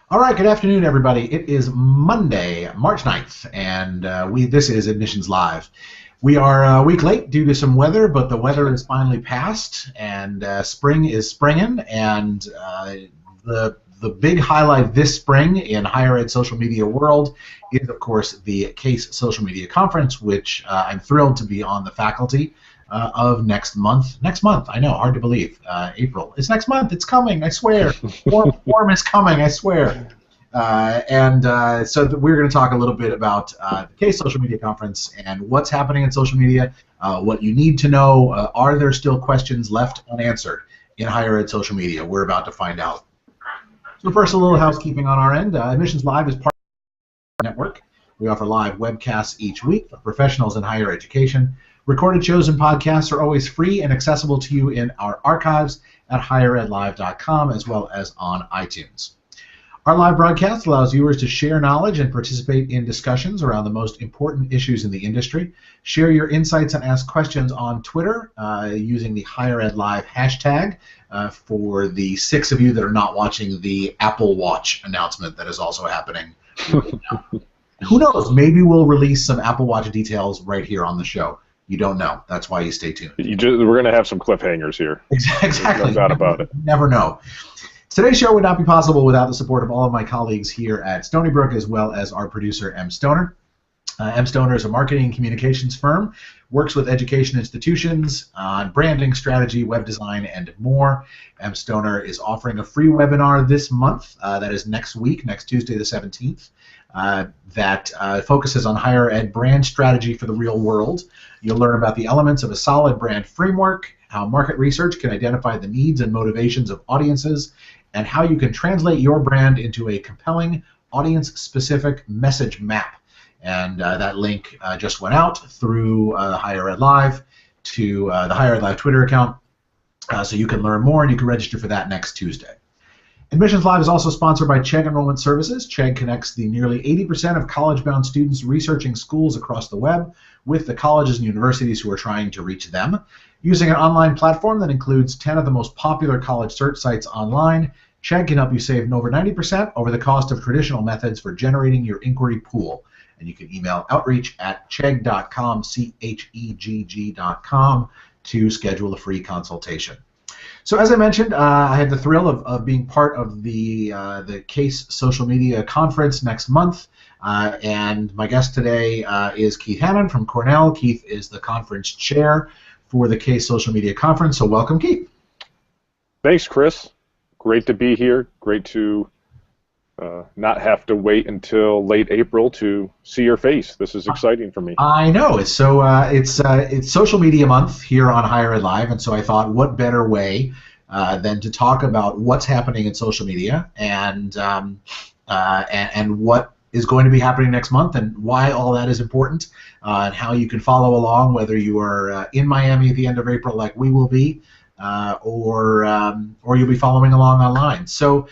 All right, good afternoon, everybody. It is Monday, March 9th, and this is Admissions Live. We are a week late due to some weather, but the weather is finally passed, and spring is springing, and the big highlight this spring in higher ed social media world is, of course, the CASE Social Media Conference, which I'm thrilled to be on the faculty of next month. Next month, I know, hard to believe. April. It's next month. It's coming, I swear. Form is coming, I swear. We're going to talk a little bit about the CASE Social Media Conference and what's happening in social media, what you need to know. Are there still questions left unanswered in higher ed social media? We're about to find out. So first, a little housekeeping on our end. Admissions Live is part of the network. We offer live webcasts each week for professionals in higher education. Recorded shows and podcasts are always free and accessible to you in our archives at higheredlive.com as well as on iTunes. Our live broadcast allows viewers to share knowledge and participate in discussions around the most important issues in the industry. Share your insights and ask questions on Twitter using the Higher Ed Live hashtag for the 6 of you that are not watching the Apple Watch announcement that is also happening right now. Who knows? Maybe we'll release some Apple Watch details right here on the show. You don't know. That's why you stay tuned. We're going to have some cliffhangers here. Exactly. There's no doubt about it. Never know. Today's show would not be possible without the support of all of my colleagues here at Stony Brook, as well as our producer, M. Stoner. M. Stoner is a marketing and communications firm, works with education institutions on branding, strategy, web design, and more. M. Stoner is offering a free webinar this month, that is next week, next Tuesday the 17th, that focuses on higher ed brand strategy for the real world. You'll learn about the elements of a solid brand framework, how market research can identify the needs and motivations of audiences, and how you can translate your brand into a compelling, audience-specific message map. And that link just went out through Higher Ed Live to the Higher Ed Live Twitter account, so you can learn more and you can register for that next Tuesday. Admissions Live is also sponsored by Chegg Enrollment Services. Chegg connects the nearly 80% of college-bound students researching schools across the web with the colleges and universities who are trying to reach them. Using an online platform that includes 10 of the most popular college search sites online, Chegg can help you save over 90% over the cost of traditional methods for generating your inquiry pool. And you can email outreach@chegg.com, CHEGG.com, to schedule a free consultation. So as I mentioned, I had the thrill of being part of the CASE Social Media Conference next month, and my guest today is Keith Hannon from Cornell. Keith is the conference chair for the CASE Social Media Conference, so welcome, Keith. Thanks, Chris. Great to be here. Great to not have to wait until late April to see your face. This is exciting for me. I know. It's Social Media Month here on Higher Ed Live, and so I thought, what better way than to talk about what's happening in social media and what is going to be happening next month and why all that is important, and how you can follow along, whether you are in Miami at the end of April like we will be, or you'll be following along online. So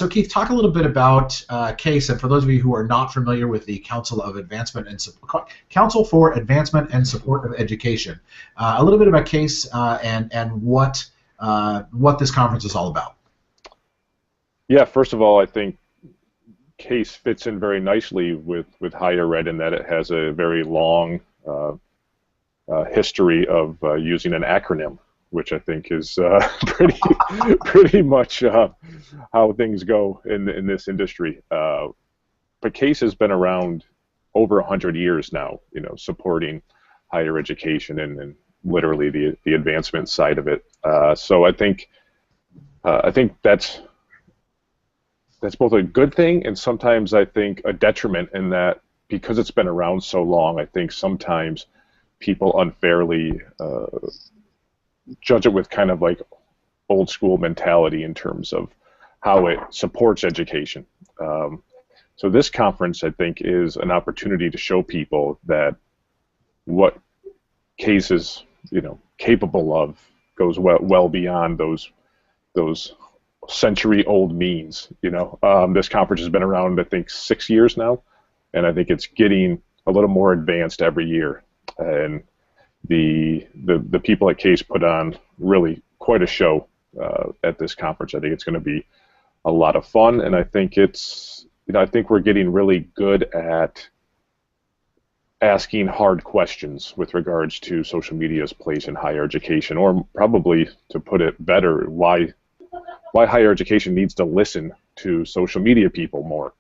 Keith, talk a little bit about CASE, and for those of you who are not familiar with the Council for Advancement and Support of Education, a little bit about CASE and what this conference is all about. Yeah, first of all, I think CASE fits in very nicely with higher ed in that it has a very long history of using an acronym, which I think is pretty much how things go in this industry. But CASE has been around over 100 years now, supporting higher education and literally the advancement side of it. So I think that's both a good thing and sometimes I think a detriment in that because it's been around so long, I think sometimes people unfairly judge it with kind of like old school mentality in terms of how it supports education. So this conference, I think, is an opportunity to show people that what CASE is, capable of goes well beyond those century-old means. This conference has been around, I think, 6 years now, and I think it's getting a little more advanced every year. And the people at CASE put on really quite a show at this conference. I think it's going to be a lot of fun, and I think I think we're getting really good at asking hard questions with regards to social media's place in higher education, or probably, to put it better, why higher education needs to listen to social media people more.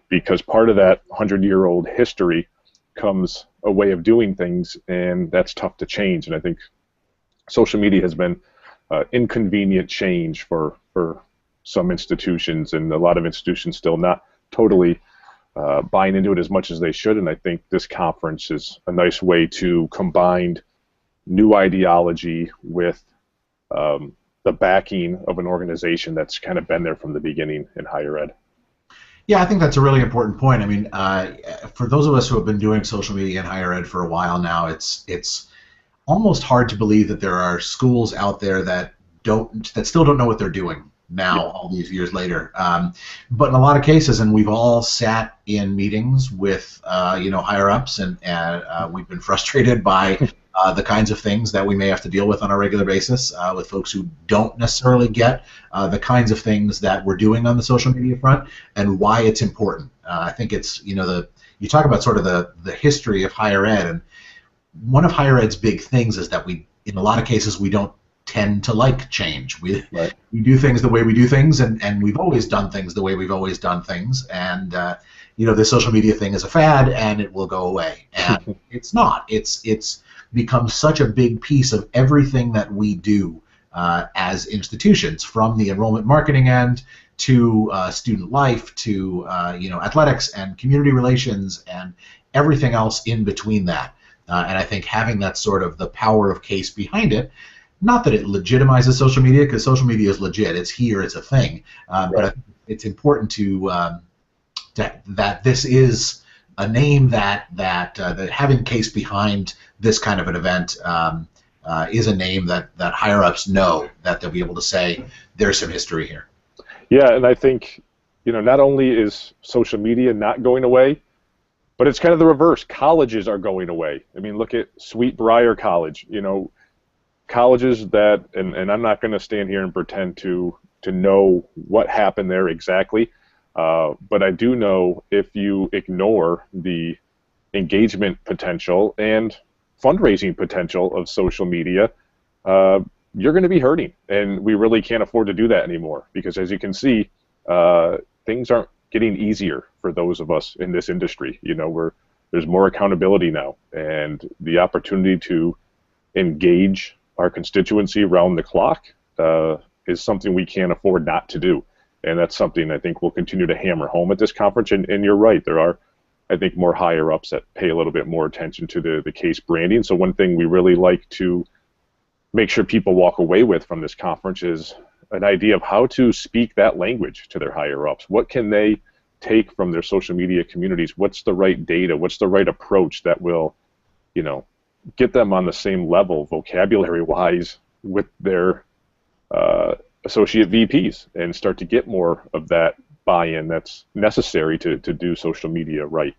Because part of that 100-year-old history comes a way of doing things, and that's tough to change. And I think social media has been inconvenient change for some institutions, and a lot of institutions still not totally buying into it as much as they should. And I think this conference is a nice way to combine new ideology with the backing of an organization that's kind of been there from the beginning in higher ed. Yeah, I think that's a really important point. I mean, for those of us who have been doing social media in higher ed for a while now, it's almost hard to believe that there are schools out there that still don't know what they're doing now, all these years later. But in a lot of cases, and we've all sat in meetings with higher ups, and we've been frustrated by the kinds of things that we may have to deal with on a regular basis with folks who don't necessarily get the kinds of things that we're doing on the social media front and why it's important. I think it's, you talk about sort of the history of higher ed, and one of higher ed's big things is that in a lot of cases, we don't tend to like change. We do things the way we do things, and we've always done things the way we've always done things, and the social media thing is a fad and it will go away. And it's not. It's become such a big piece of everything that we do as institutions, from the enrollment marketing end to student life to athletics and community relations and everything else in between that. And I think having that sort of the power of case behind it, not that it legitimizes social media, because social media is legit, it's here, it's a thing, but I think it's important that this is a name that having case behind this kind of an event is a name that higher ups know that they'll be able to say there's some history here. Yeah, and I think not only is social media not going away, but it's kind of the reverse. Colleges are going away. I mean, look at Sweet Briar College. Colleges that, and I'm not going to stand here and pretend to know what happened there exactly, but I do know if you ignore the engagement potential and fundraising potential of social media, you're going to be hurting, and we really can't afford to do that anymore, because as you can see, things aren't getting easier for those of us in this industry. There's more accountability now, and the opportunity to engage our constituency around the clock is something we can't afford not to do. And that's something I think we'll continue to hammer home at this conference. And you're right, there are, I think, more higher ups that pay a little bit more attention to the case branding. So one thing we really like to make sure people walk away with from this conference is an idea of how to speak that language to their higher ups. What can they take from their social media communities? What's the right data? What's the right approach that will, get them on the same level vocabulary-wise with their associate VPs, and start to get more of that buy-in that's necessary to do social media right.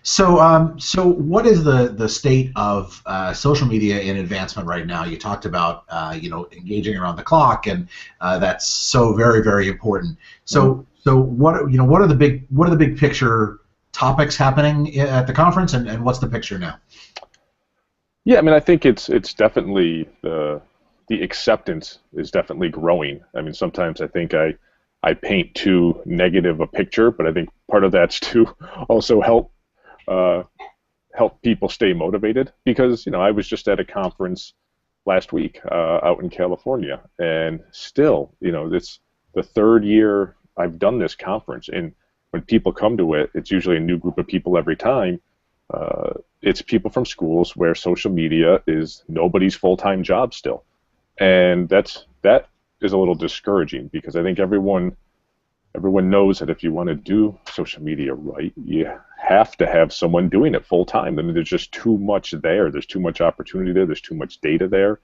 So what is the state of social media in advancement right now? You talked about engaging around the clock, and that's so very, very important. So what are the big picture topics happening at the conference, and what's the picture now? Yeah, I mean, I think it's definitely the acceptance is definitely growing. I mean, sometimes I think I paint too negative a picture, but I think part of that's to also help people stay motivated, because I was just at a conference last week out in California, and still it's the third year I've done this conference, and when people come to it, it's usually a new group of people every time. It's people from schools where social media is nobody's full-time job still, and that is a little discouraging, because I think everyone knows that if you want to do social media right, you have to have someone doing it full-time. I mean, there's just too much there. There's too much opportunity there. There's too much data there.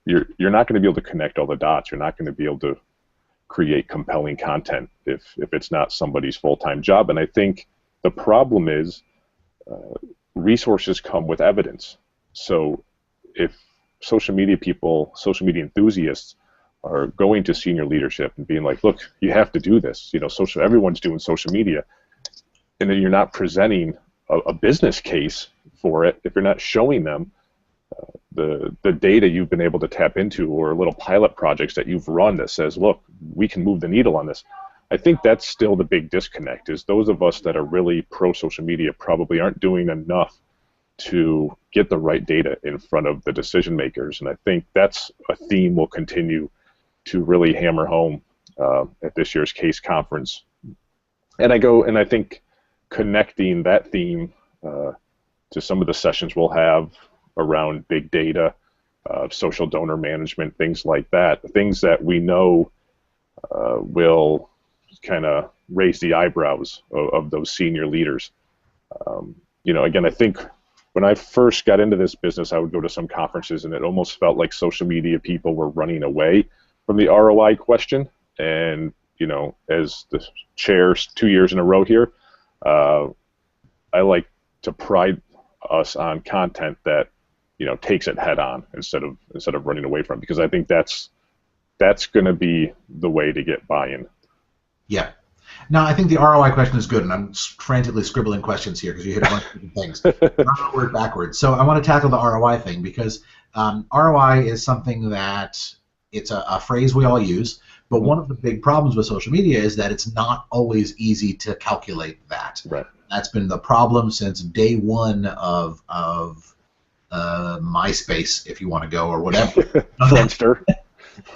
You're not going to be able to connect all the dots. You're not going to be able to create compelling content if it's not somebody's full-time job. And I think the problem is resources come with evidence. So if social media people, social media enthusiasts, are going to senior leadership and being like, look, you have to do this. Everyone's doing social media, and then you're not presenting a business case for it if you're not showing them the data you've been able to tap into, or little pilot projects that you've run that says, look, we can move the needle on this. I think that's still the big disconnect, is those of us that are really pro social media probably aren't doing enough to get the right data in front of the decision makers. And I think that's a theme we'll continue to really hammer home at this year's CASE conference. And I think connecting that theme to some of the sessions we'll have around big data, social donor management, things like that, things that we know will kind of raise the eyebrows of those senior leaders. Again, I think when I first got into this business, I would go to some conferences and it almost felt like social media people were running away from the ROI question. And, as the chair 2 years in a row here, I like to pride us on content that, takes it head on instead of running away from it, because I think that's going to be the way to get buy-in. Yeah. Now, I think the ROI question is good, and I'm frantically scribbling questions here because you hit a bunch of different things. I'm going to work backwards. So I want to tackle the ROI thing, because ROI is something that it's a phrase we all use, but one of the big problems with social media is that it's not always easy to calculate that. Right. That's been the problem since day one of MySpace, if you want to go, or whatever. Friendster.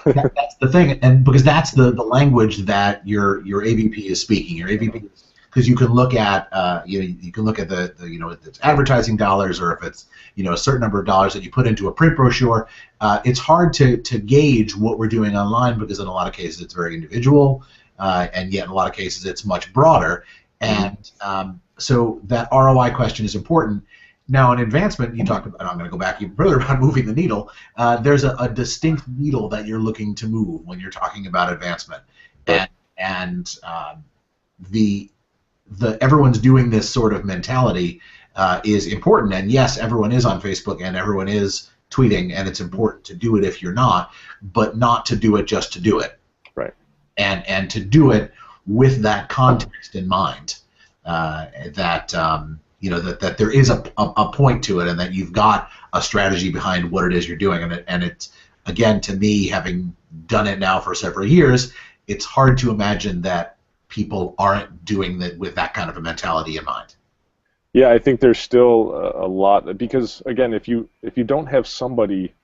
That's the thing, and because that's the language that your AVP is speaking. Your AVP, because you can look at you can look at the if it's advertising dollars, or if it's a certain number of dollars that you put into a print brochure. It's hard to gauge what we're doing online, because in a lot of cases it's very individual, and yet in a lot of cases it's much broader. And so that ROI question is important. Now, in advancement, you talked about, and I'm going to go back even further about moving the needle. There's a distinct needle that you're looking to move when you're talking about advancement, and the everyone's doing this sort of mentality is important. And yes, everyone is on Facebook and everyone is tweeting, and it's important to do it if you're not, but not to do it just to do it. Right. And to do it with that context in mind, that there is a point to it, and that you've got a strategy behind what it is you're doing. And it's, again, to me, having done it now for several years, it's hard to imagine that people aren't doing that with that kind of a mentality in mind. Yeah, I think there's still a lot, because, again, if you don't have somebody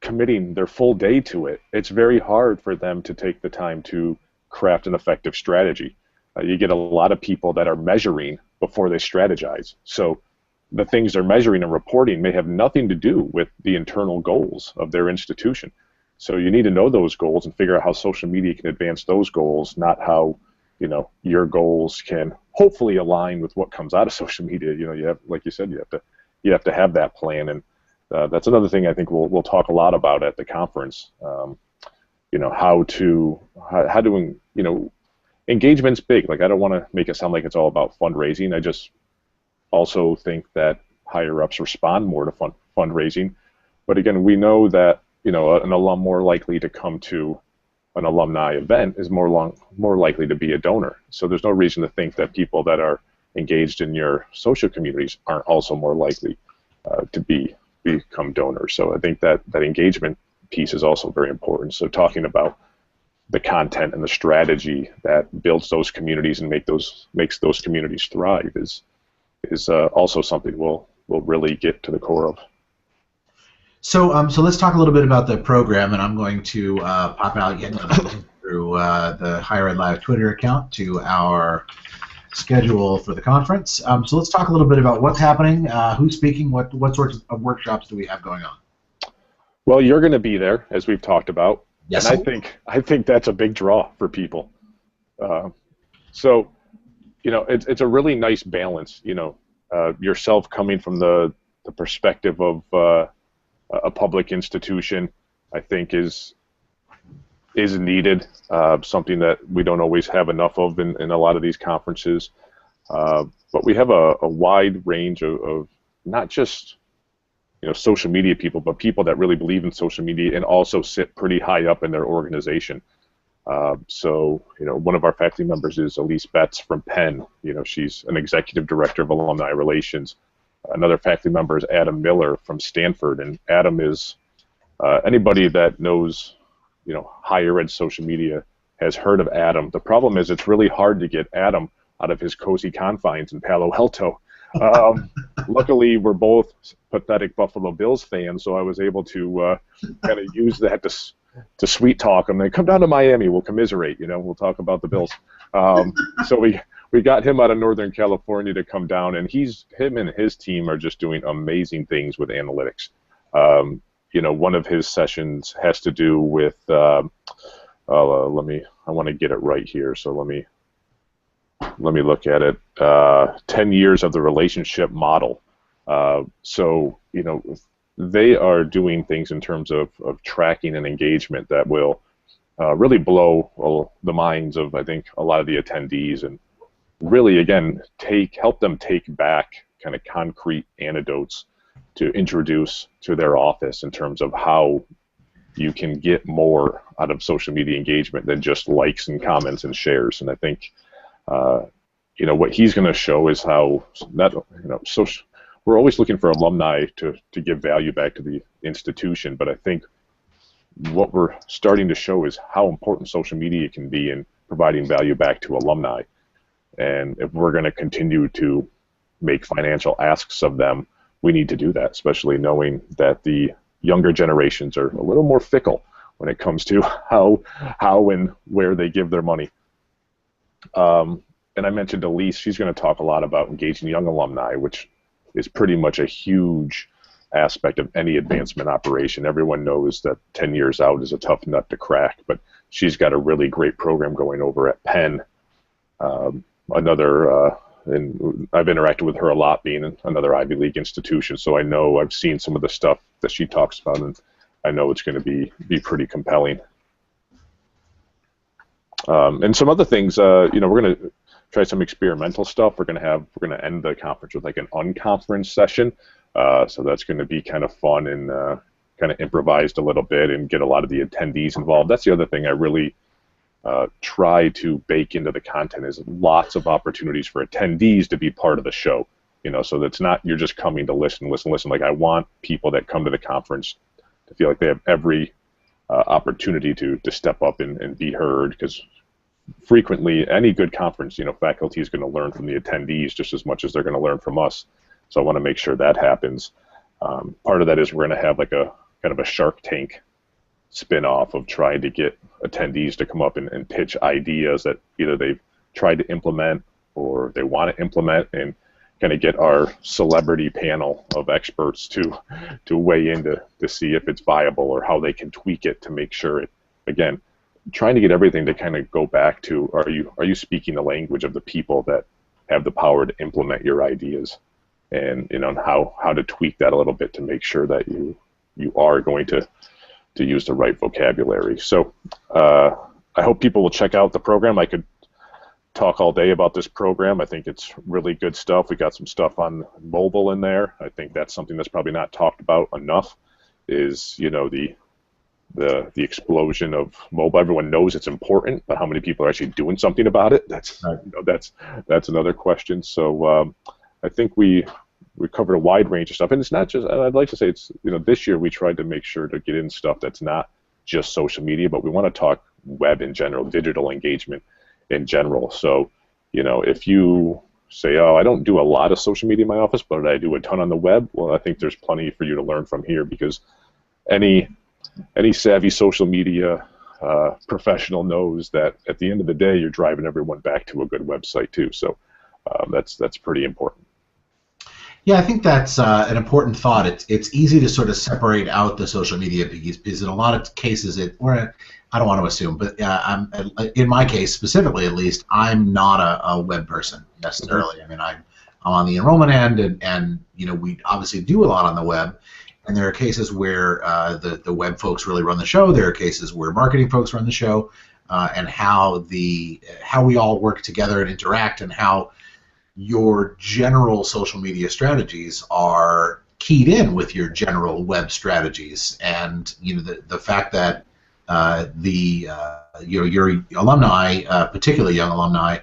committing their full day to it, it's very hard for them to take the time to craft an effective strategy. You get a lot of people that are measuring before they strategize. So the things they're measuring and reporting may have nothing to do with the internal goals of their institution. So you need to know those goals and figure out how social media can advance those goals, not how your goals can hopefully align with what comes out of social media. You have, like you said, you have to have that plan, and that's another thing I think we'll talk a lot about at the conference. How to engagement's big. Like, I don't want to make it sound like it's all about fundraising. I just also think that higher-ups respond more to fundraising. But again, we know that an alum more likely to come to an alumni event is more likely to be a donor. So there's no reason to think that people that are engaged in your social communities aren't also more likely to become donors. So I think that engagement piece is also very important. So talking about the content and the strategy that builds those communities and makes those communities thrive is also something we'll really get to the core of. So let's talk a little bit about the program, and I'm going to pop out yet another link through the Higher Ed Live Twitter account to our schedule for the conference. So let's talk a little bit about what's happening, who's speaking, what sorts of workshops do we have going on. Well, you're going to be there, as we've talked about. Yes. And I think that's a big draw for people. So it's a really nice balance. Yourself coming from the perspective of a public institution, I think is needed. Something that we don't always have enough of in a lot of these conferences. But we have a wide range of not just social media people, but people that really believe in social media and also sit pretty high up in their organization. So, one of our faculty members is Elise Betts from Penn. She's an executive director of alumni relations. Another faculty member is Adam Miller from Stanford, and Adam is anybody that knows, higher ed social media has heard of Adam. The problem is it's really hard to get Adam out of his cozy confines in Palo Alto. Luckily, we're both pathetic Buffalo Bills fans, so I was able to kind of use that to sweet talk him. They come down to Miami, we'll commiserate. We'll talk about the Bills. So we got him out of Northern California to come down, and him and his team are just doing amazing things with analytics. One of his sessions has to do with I want to get it right here, so let me look at it. 10 years of the relationship model. So they are doing things in terms of tracking and engagement that will really blow the minds of, I think, a lot of the attendees, and really, again, help them take back kind of concrete anecdotes to introduce to their office in terms of how you can get more out of social media engagement than just likes and comments and shares. And I think what he's going to show is how we're always looking for alumni to give value back to the institution, but I think what we're starting to show is how important social media can be in providing value back to alumni. And if we're going to continue to make financial asks of them, we need to do that, especially knowing that the younger generations are a little more fickle when it comes to how and where they give their money. And I mentioned Elise. She's going to talk a lot about engaging young alumni, which is pretty much a huge aspect of any advancement operation. Everyone knows that 10 years out is a tough nut to crack, but she's got a really great program going over at Penn. And I've interacted with her a lot, being another Ivy League institution, so I know I've seen some of the stuff that she talks about, and I know it's going to be pretty compelling. And some other things, we're going to try some experimental stuff. We're going to end the conference with like an unconference session, so that's going to be kind of fun and kind of improvised a little bit and get a lot of the attendees involved. That's the other thing I really try to bake into the content, is lots of opportunities for attendees to be part of the show. So that's not you're just coming to listen. Like, I want people that come to the conference to feel like they have every opportunity to step up and be heard, because frequently any good conference, faculty is going to learn from the attendees just as much as they're going to learn from us. So I want to make sure that happens. Part of that is we're going to have like a kind of a Shark Tank spin-off of trying to get attendees to come up and pitch ideas that either they've tried to implement or they want to implement, and kind of get our celebrity panel of experts to weigh in to see if it's viable or how they can tweak it to make sure it, again, trying to get everything to kind of go back to, are you speaking the language of the people that have the power to implement your ideas, and how to tweak that a little bit to make sure that you are going to use the right vocabulary. So I hope people will check out the program. I could talk all day about this program. I think it's really good stuff. We got some stuff on mobile in there. I think that's something that's probably not talked about enough, is the explosion of mobile. Everyone knows it's important, but how many people are actually doing something about it? That's that's another question. So I think we covered a wide range of stuff, and it's not just, I'd like to say it's, this year we tried to make sure to get in stuff that's not just social media, but we want to talk web in general, digital engagement in general. So, if you say, oh, I don't do a lot of social media in my office, but I do a ton on the web, well, I think there's plenty for you to learn from here, because any savvy social media professional knows that at the end of the day, you're driving everyone back to a good website too. So that's pretty important. Yeah, I think that's an important thought. It's easy to sort of separate out the social media because in a lot of cases, I don't want to assume, but in my case specifically, at least, I'm not a web person necessarily. Mm-hmm. I mean, I'm on the enrollment end, and we obviously do a lot on the web, and there are cases where the web folks really run the show. There are cases where marketing folks run the show, and how we all work together and interact, and how your general social media strategies keyed in with your general web strategies, and the fact that your alumni, particularly young alumni,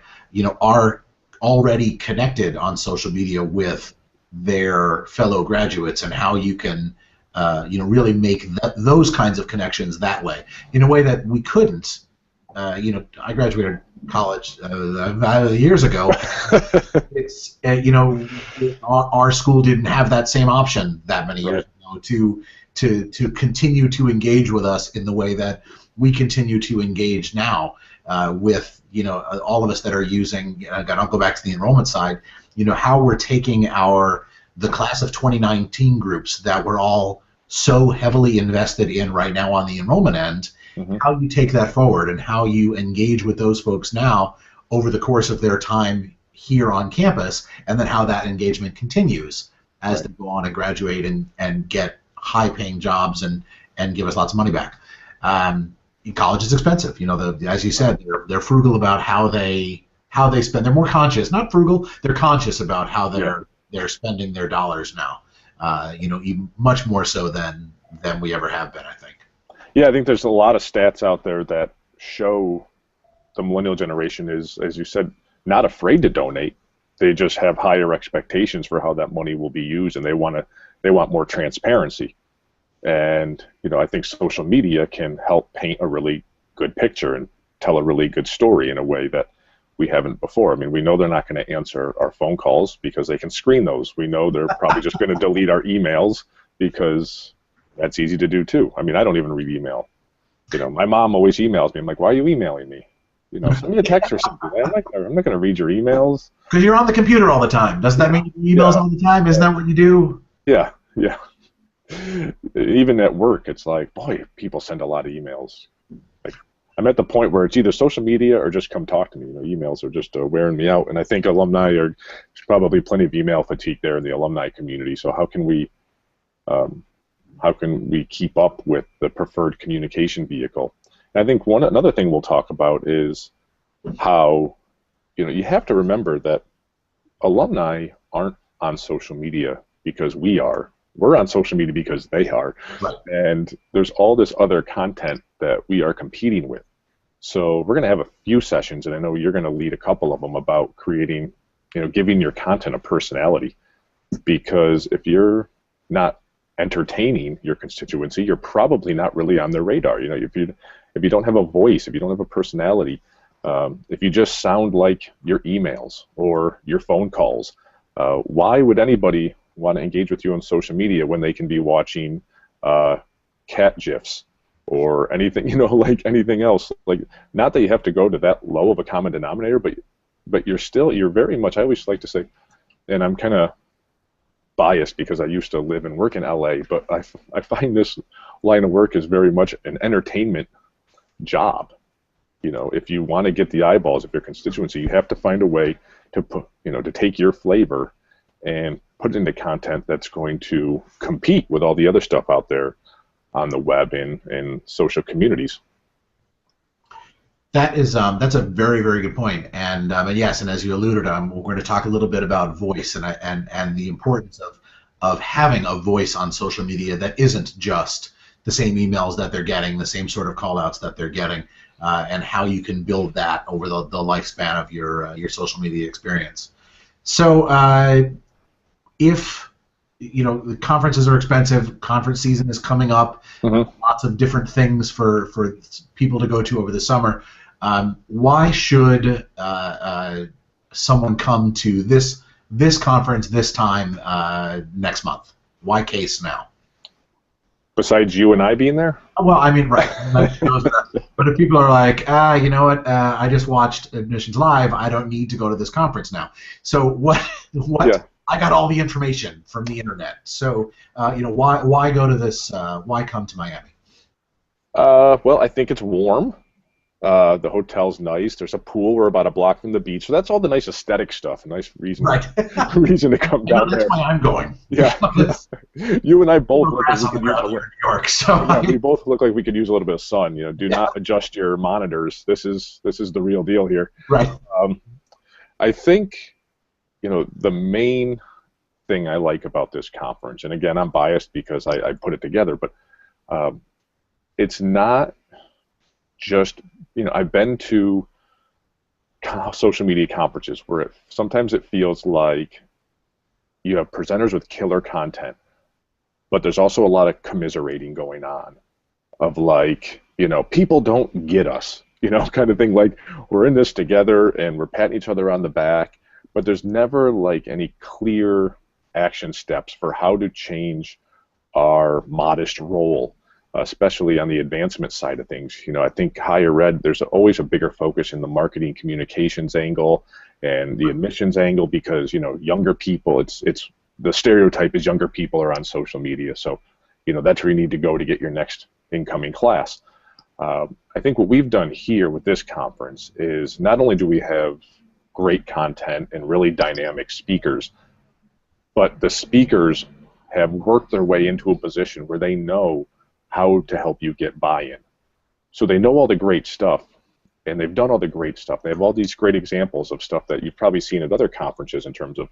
are already connected on social media with their fellow graduates, and how you can really make those kinds of connections that way, in a way that we couldn't. I graduated college years ago. It's our school didn't have that same option that many years ago to continue to engage with us in the way that we continue to engage now with all of us that are using. I'll go back to the enrollment side. How we're taking the class of 2019 groups that we're all so heavily invested in right now on the enrollment end. Mm-hmm. How you take that forward and how you engage with those folks now over the course of their time here on campus, and then how that engagement continues as they go on and graduate and get high-paying jobs and give us lots of money back. College is expensive. As you said, they're frugal about how they spend. They're more conscious, not frugal. They're conscious about how they're spending their dollars now. Even much more so than we ever have been, I think. Yeah, I think there's a lot of stats out there that show the millennial generation is, as you said, not afraid to donate. They just have higher expectations for how that money will be used, and they want more transparency. And I think social media can help paint a really good picture and tell a really good story in a way that we haven't before. I mean, we know they're not going to answer our phone calls because they can screen those. We know they're probably just going to delete our emails because that's easy to do too. I mean, I don't even read email. My mom always emails me. I'm like, why are you emailing me? Send me a text or something. I'm not going to read your emails. Because you're on the computer all the time. Doesn't that mean you emails all the time? Isn't that what you do? Yeah. Even at work, it's like, boy, people send a lot of emails. Like, I'm at the point where it's either social media or just come talk to me. Emails are just wearing me out. And I think there's probably plenty of email fatigue there in the alumni community. So how can we keep up with the preferred communication vehicle? And I think another thing we'll talk about is how, you have to remember that alumni aren't on social media because we are. We're on social media because they are. Right. And there's all this other content that we are competing with. So we're going to have a few sessions, and I know you're going to lead a couple of them, about creating, giving your content a personality. Because if you're not entertaining your constituency, you're probably not really on their radar. If you don't have a voice, if you don't have a personality, if you just sound like your emails or your phone calls, why would anybody want to engage with you on social media when they can be watching cat gifs or anything, like anything else? Like, not that you have to go to that low of a common denominator, but you're very much, I always like to say, and I'm kind of biased because I used to live and work in LA, but I find this line of work is very much an entertainment job. If you want to get the eyeballs of your constituency, you have to find a way to put, to take your flavor and put it into content that's going to compete with all the other stuff out there on the web and social communities. That's a very, very good point. And yes, and as you alluded, we're going to talk a little bit about voice and the importance of having a voice on social media that isn't just the same emails that they're getting, the same sort of call-outs that they're getting, and how you can build that over the lifespan of your social media experience. So if the conferences are expensive, conference season is coming up, lots of different things for people to go to over the summer. Why should someone come to this conference this time next month? Why Case now? Besides you and I being there? Well, I mean, right. But if people are like, you know what, I just watched Admissions Live, I don't need to go to this conference now. So what? Yeah. I got all the information from the internet. So why go to this? Why come to Miami? Well, I think it's warm. The hotel's nice. There's a pool. We're about a block from the beach, so that's all the nice aesthetic stuff. A nice reason, reason to come down there. That's why I'm going. Yeah, you and I both look like we could use New York. So we both look like we could use a little bit of sun. Do not adjust your monitors. This is the real deal here. Right. I think the main thing I like about this conference, and again, I'm biased because I put it together, but it's not just, I've been to social media conferences where sometimes it feels like you have presenters with killer content, but there's also a lot of commiserating going on of like, people don't get us, kind of thing, like we're in this together and we're patting each other on the back, but there's never like any clear action steps for how to change our modest role, especially on the advancement side of things. I think higher ed, there's always a bigger focus in the marketing communications angle and the admissions angle because, younger people, it's the stereotype is younger people are on social media. So, that's where you need to go to get your next incoming class. I think what we've done here with this conference is not only do we have great content and really dynamic speakers, but the speakers have worked their way into a position where they know how to help you get buy-in. So they know all the great stuff, and they've done all the great stuff. They have all these great examples of stuff that you've probably seen at other conferences in terms of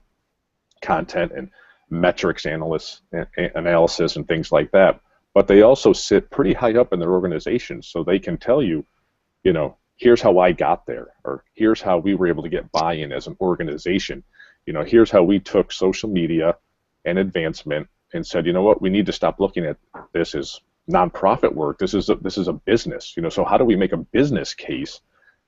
content and metrics analysis and things like that. But they also sit pretty high up in their organization, so they can tell you, here's how I got there, or here's how we were able to get buy-in as an organization. Here's how we took social media and advancement and said, what, we need to stop looking at this as nonprofit work. This is a business. So how do we make a business case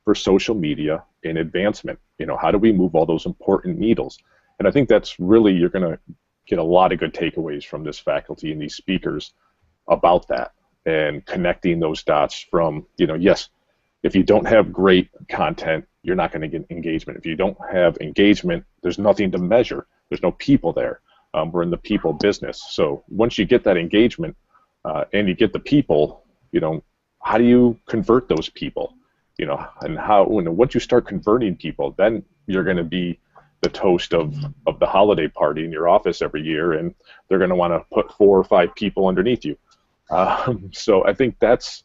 for social media and advancement? How do we move all those important needles? And I think that's really, you're going to get a lot of good takeaways from this faculty and these speakers about that, and connecting those dots from, yes, if you don't have great content, you're not going to get engagement. If you don't have engagement, there's nothing to measure. There's no people there. We're in the people business. So once you get that engagement and you get the people, how do you convert those people? And how, once you start converting people, then you're going to be the toast of the holiday party in your office every year, and they're going to want to put 4 or 5 people underneath you. So I think that's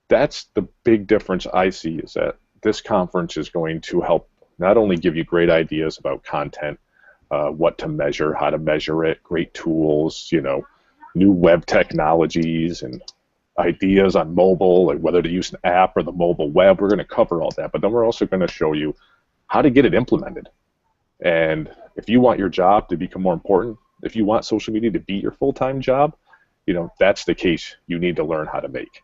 the big difference I see, is that this conference is going to help not only give you great ideas about content, what to measure, how to measure it, great tools, new web technologies and ideas on mobile, like whether to use an app or the mobile web. We're going to cover all that, but then we're also going to show you how to get it implemented. And if you want your job to become more important, if you want social media to be your full-time job, that's the case you need to learn how to make.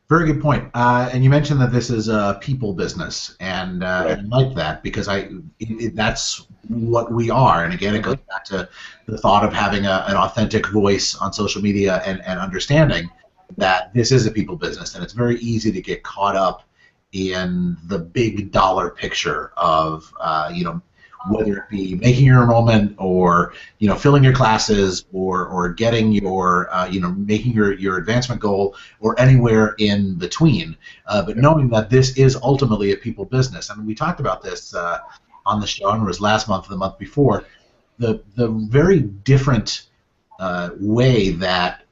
Very good point. And you mentioned that this is a people business, and Right. I like that because that's what we are. And again, it goes back to the thought of having an authentic voice on social media and understanding that this is a people business, and it's very easy to get caught up in the big dollar picture of whether it be making your enrollment or filling your classes or getting your making your advancement goal or anywhere in between, but knowing that this is ultimately a people business. And we talked about this on the show, and it was last month or the month before, the very different way that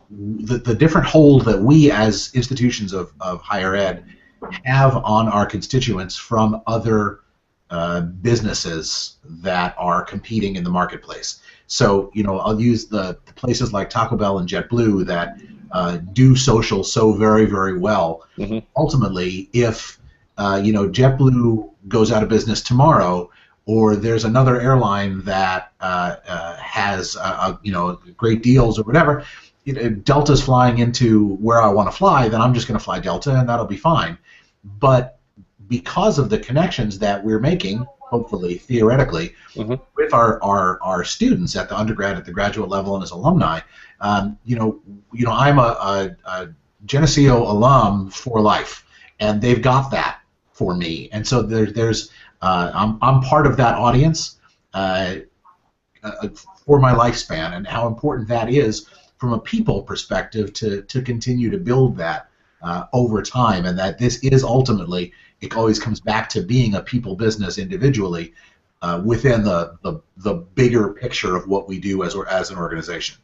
the different hold that we as institutions of higher ed have on our constituents from other businesses that are competing in the marketplace. So, I'll use the places like Taco Bell and JetBlue that do social so very, very well. Mm-hmm. Ultimately, if JetBlue goes out of business tomorrow, or there's another airline that has great deals or whatever, Delta's flying into where I want to fly, then I'm just going to fly Delta, and that'll be fine. But because of the connections that we're making, hopefully, theoretically, Mm-hmm. with our students at the undergrad, at the graduate level, and as alumni, I'm a Geneseo alum for life, and they've got that for me. And so I'm part of that audience for my lifespan, and how important that is from a people perspective to continue to build that over time, and that this is ultimately, it always comes back to being a people business individually within the bigger picture of what we do as an organization.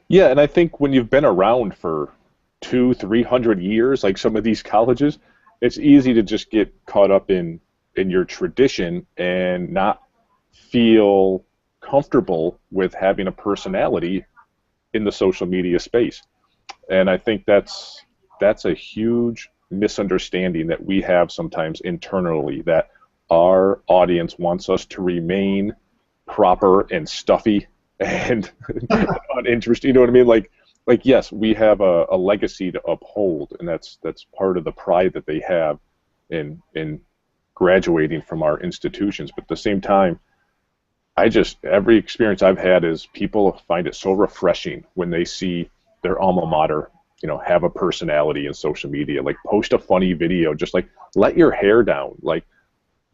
Yeah, and I think when you've been around for 200-300 years, like some of these colleges, it's easy to just get caught up in your tradition and not feel comfortable with having a personality in the social media space. And I think that's a huge misunderstanding that we have sometimes internally, that our audience wants us to remain proper and stuffy and uninteresting. You know what I mean? Like yes, we have a legacy to uphold, and that's part of the pride that they have in graduating from our institutions. But at the same time, every experience I've had is people find it so refreshing when they see their alma mater, have a personality in social media, like post a funny video, just like let your hair down. Like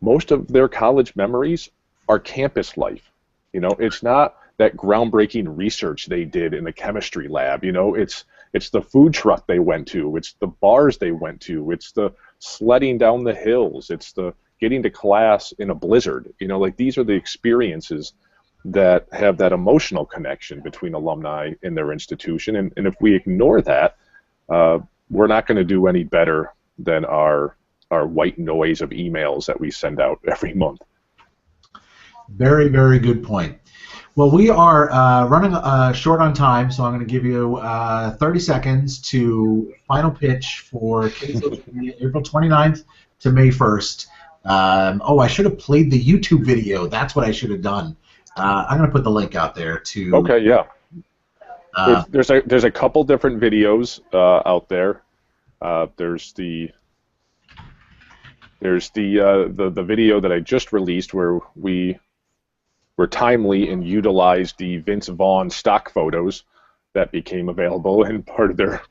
most of their college memories are campus life. It's not that groundbreaking research they did in the chemistry lab. It's the food truck they went to. It's the bars they went to. It's the sledding down the hills. It's the getting to class in a blizzard. Like these are the experiences that have that emotional connection between alumni and their institution. And if we ignore that, we're not going to do any better than our white noise of emails that we send out every month. Very, very good point. Well, we are running short on time, so I'm going to give you 30 seconds to final pitch for K-Social Media, April 29th to May 1st. I should have played the YouTube video. That's what I should have done. I'm going to put the link out there to. Okay, yeah. There's a couple different videos out there. There's the video that I just released where we were timely and utilized the Vince Vaughn stock photos that became available in part of their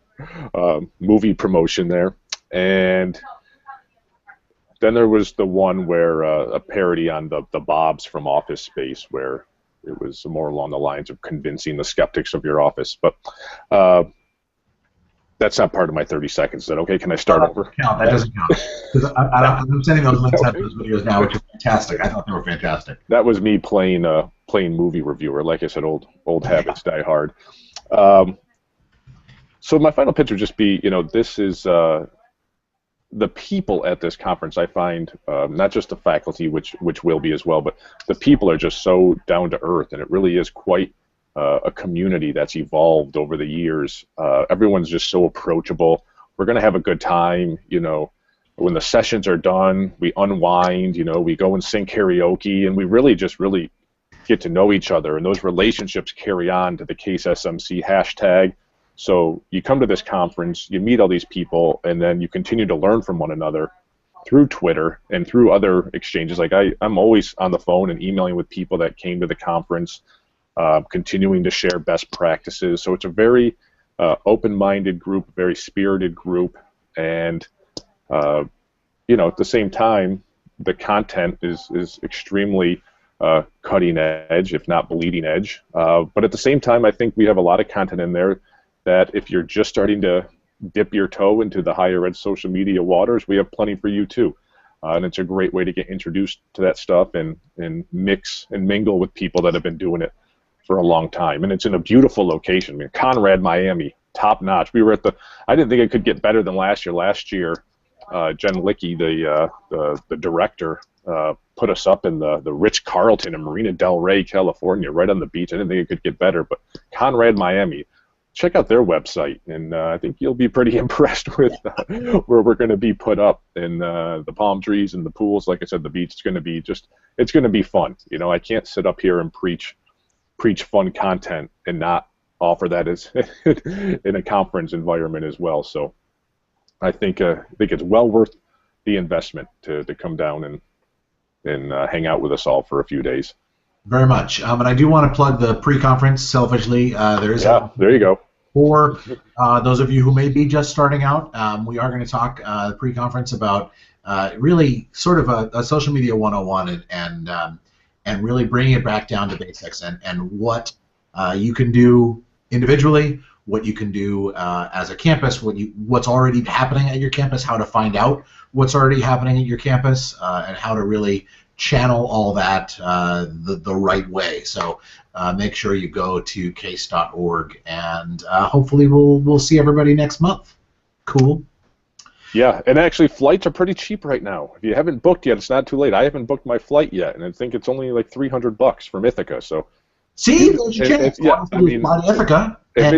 movie promotion there. And then there was the one where a parody on the Bobs from Office Space, where it was more along the lines of convincing the skeptics of your office. But that's not part of my 30 seconds. Is that okay? Can I start over? No, that doesn't count. Because I'm sending those links out to those videos now, which is fantastic. I thought they were fantastic. That was me playing movie reviewer. Like I said, old habits die hard. So my final pitch would just be, this is the people at this conference. I find not just the faculty, which will be as well, but the people are just so down to earth, and it really is quite a community that's evolved over the years. Everyone's just so approachable. We're going to have a good time. When the sessions are done, we unwind. We go and sing karaoke, and we really get to know each other, and those relationships carry on to the Case SMC hashtag. So you come to this conference, you meet all these people, and then you continue to learn from one another through Twitter and through other exchanges. Like I'm always on the phone and emailing with people that came to the conference, continuing to share best practices. So it's a very open-minded group, very spirited group, and at the same time, the content is extremely cutting edge, if not bleeding edge. But at the same time, I think we have a lot of content in there that if you're just starting to dip your toe into the higher ed social media waters, we have plenty for you too. And it's a great way to get introduced to that stuff and mix and mingle with people that have been doing it for a long time. And it's in a beautiful location. I mean, Conrad, Miami, top notch. We were I didn't think it could get better than last year. Last year, Jen Lickey, the director, put us up in the Ritz-Carlton in Marina Del Rey, California, right on the beach. I didn't think it could get better, but Conrad, Miami, check out their website, and I think you'll be pretty impressed with where we're going to be put up in the palm trees and the pools. Like I said, the beach is going to be it's going to be fun. I can't sit up here and preach fun content and not offer that as in a conference environment as well. So I think it's well worth the investment to come down and hang out with us all for a few days. Very much. And I do want to plug the pre-conference selfishly. There you go. For those of you who may be just starting out, we are going to talk pre-conference about really sort of a social media 101 and really bringing it back down to basics and what you can do individually, what you can do as a campus, what's already happening at your campus, how to find out what's already happening at your campus, and how to really channel all that the right way. So make sure you go to case.org, and hopefully we'll see everybody next month. Cool. Yeah, and actually, flights are pretty cheap right now. If you haven't booked yet, it's not too late. I haven't booked my flight yet, and I think it's only like $300 from Ithaca. So, See, there's your chance. yeah, I mean, fly to Ithaca, if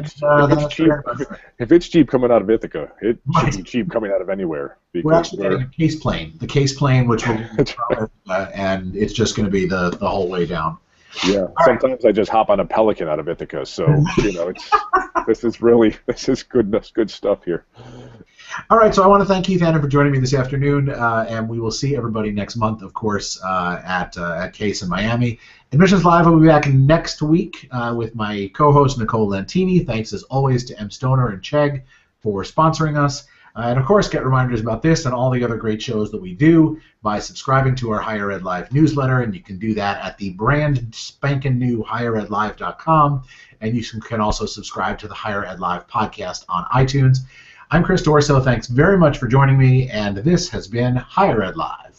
it's cheap coming out of Ithaca, it Right. should be cheap coming out of anywhere. We're actually getting a case plane. The case plane, which will be and it's just going to be the whole way down. Yeah, sometimes I just hop on a Pelican out of Ithaca. So this is good stuff here. All right, so I want to thank Keith Hannon for joining me this afternoon, and we will see everybody next month, of course, at Case in Miami. Admissions Live will be back next week with my co-host, Nicole Lentini. Thanks, as always, to M. Stoner and Chegg for sponsoring us. And, of course, get reminders about this and all the other great shows that we do by subscribing to our Higher Ed Live newsletter, and you can do that at the brand spanking new higheredlive.com, and you can also subscribe to the Higher Ed Live podcast on iTunes. I'm Chris Dorso. Thanks very much for joining me, and this has been Higher Ed Live.